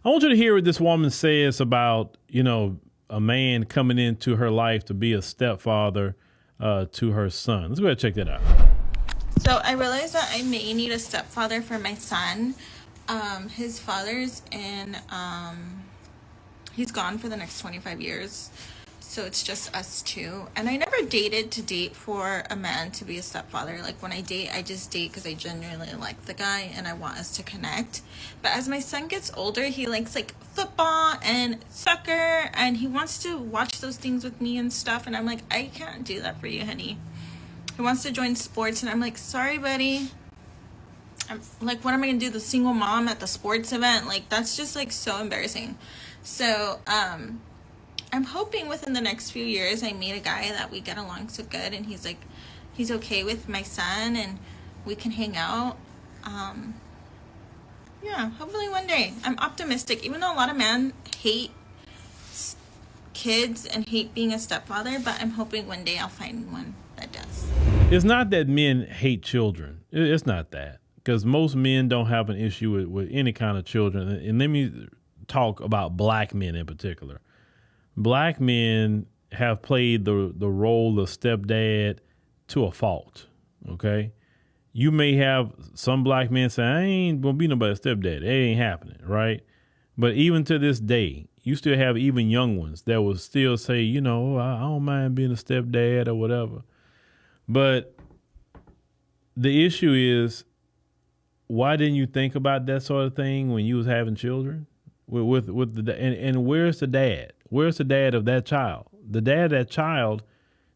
I want you to hear what this woman says about, a man coming into her life to be a stepfather to her son. Let's go ahead and check that out. So I realized that I may need a stepfather for my son. His father's he's gone for the next 25 years. So it's just us two. And I never dated to date for a man to be a stepfather. Like when I date, I just date because I genuinely like the guy and I want us to connect. But as my son gets older, he likes like football and soccer and he wants to watch those things with me and stuff. And I'm like, I can't do that for you, honey. He wants to join sports and I'm like, sorry, buddy. I'm like, what am I gonna do? The single mom at the sports event? Like, that's just like so embarrassing. So, I'm hoping within the next few years I meet a guy that we get along so good and he's okay with my son and we can hang out. Yeah, hopefully one day. I'm optimistic, even though a lot of men hate kids and hate being a stepfather, but I'm hoping one day I'll find one that does. It's not that men hate children. It's not that. Because most men don't have an issue with any kind of children. And let me talk about black men in particular. Black men have played the role of stepdad to a fault, okay? You may have some black men say, I ain't gonna be nobody's stepdad. It ain't happening, right? But even to this day, you still have even young ones that will still say, I don't mind being a stepdad or whatever. But the issue is, why didn't you think about that sort of thing when you was having children? And where's the dad? Where's the dad of that child? The dad of that child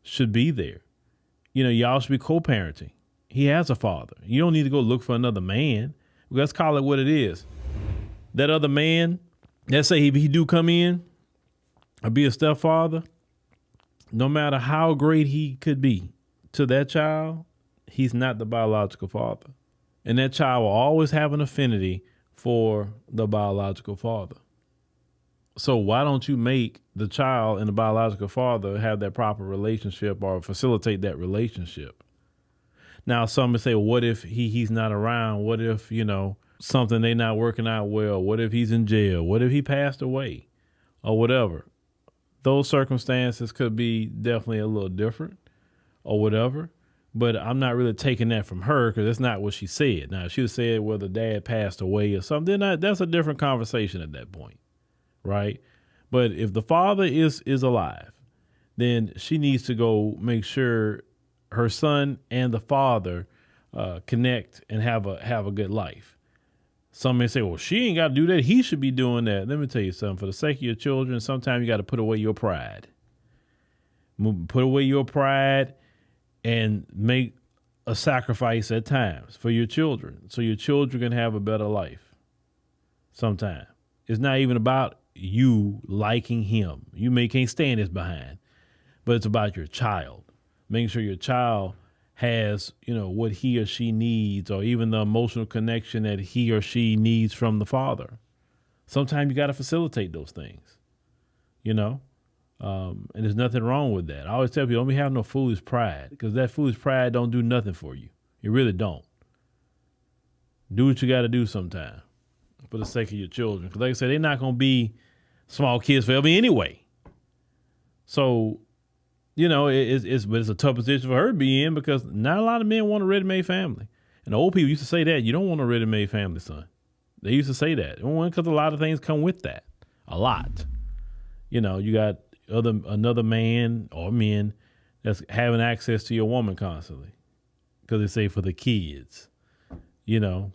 should be there. Y'all should be co-parenting. He has a father. You don't need to go look for another man. Let's call it what it is. That other man, let's say he do come in or be a stepfather, no matter how great he could be to that child, he's not the biological father. And that child will always have an affinity for the biological father. So why don't you make the child and the biological father have that proper relationship or facilitate that relationship? Now, some would say, well, what if he's not around? What if, something they not working out well? What if he's in jail? What if he passed away or whatever? Those circumstances could be definitely a little different or whatever. But I'm not really taking that from her because that's not what she said. Now, if she said whether dad passed away or something, that's a different conversation at that point, right? But if the father is alive, then she needs to go make sure her son and the father connect and have a good life. Some may say, well, she ain't got to do that. He should be doing that. Let me tell you something. For the sake of your children, sometimes you got to put away your pride. Put away your pride and make a sacrifice at times for your children so your children can have a better life. Sometimes. It's not even about you liking him. You can't stand his behind, but it's about your child. Making sure your child has, what he or she needs or even the emotional connection that he or she needs from the father. Sometimes you got to facilitate those things, and there's nothing wrong with that. I always tell people, don't be having no foolish pride because that foolish pride don't do nothing for you. It really don't. Do what you got to do sometime for the sake of your children. Because like I said, they're not going to be small kids forever anyway. So, it's a tough position for her to be in because not a lot of men want a ready-made family. And the old people used to say that. You don't want a ready-made family, son. They used to say that. Because a lot of things come with that. A lot. You got another man or men that's having access to your woman constantly because they say for the kids.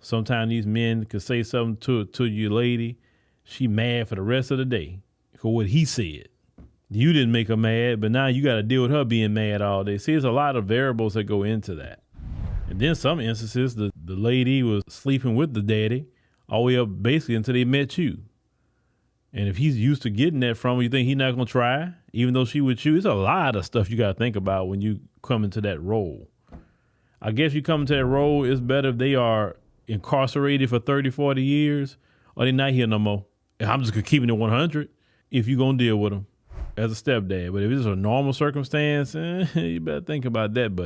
Sometimes these men could say something to your lady. She mad for the rest of the day for what he said. You didn't make her mad, but now you got to deal with her being mad all day. See, there's a lot of variables that go into that. And then some instances, the lady was sleeping with the daddy all the way up basically until they met you. And if he's used to getting that from her, you think he's not going to try, even though she with you? It's a lot of stuff you got to think about when you come into that role. I guess you come into that role, it's better if they are incarcerated for 30, 40 years or they're not here no more. I'm just keeping it 100 if you're going to deal with them as a stepdad. But if it's a normal circumstance, you better think about that, buddy.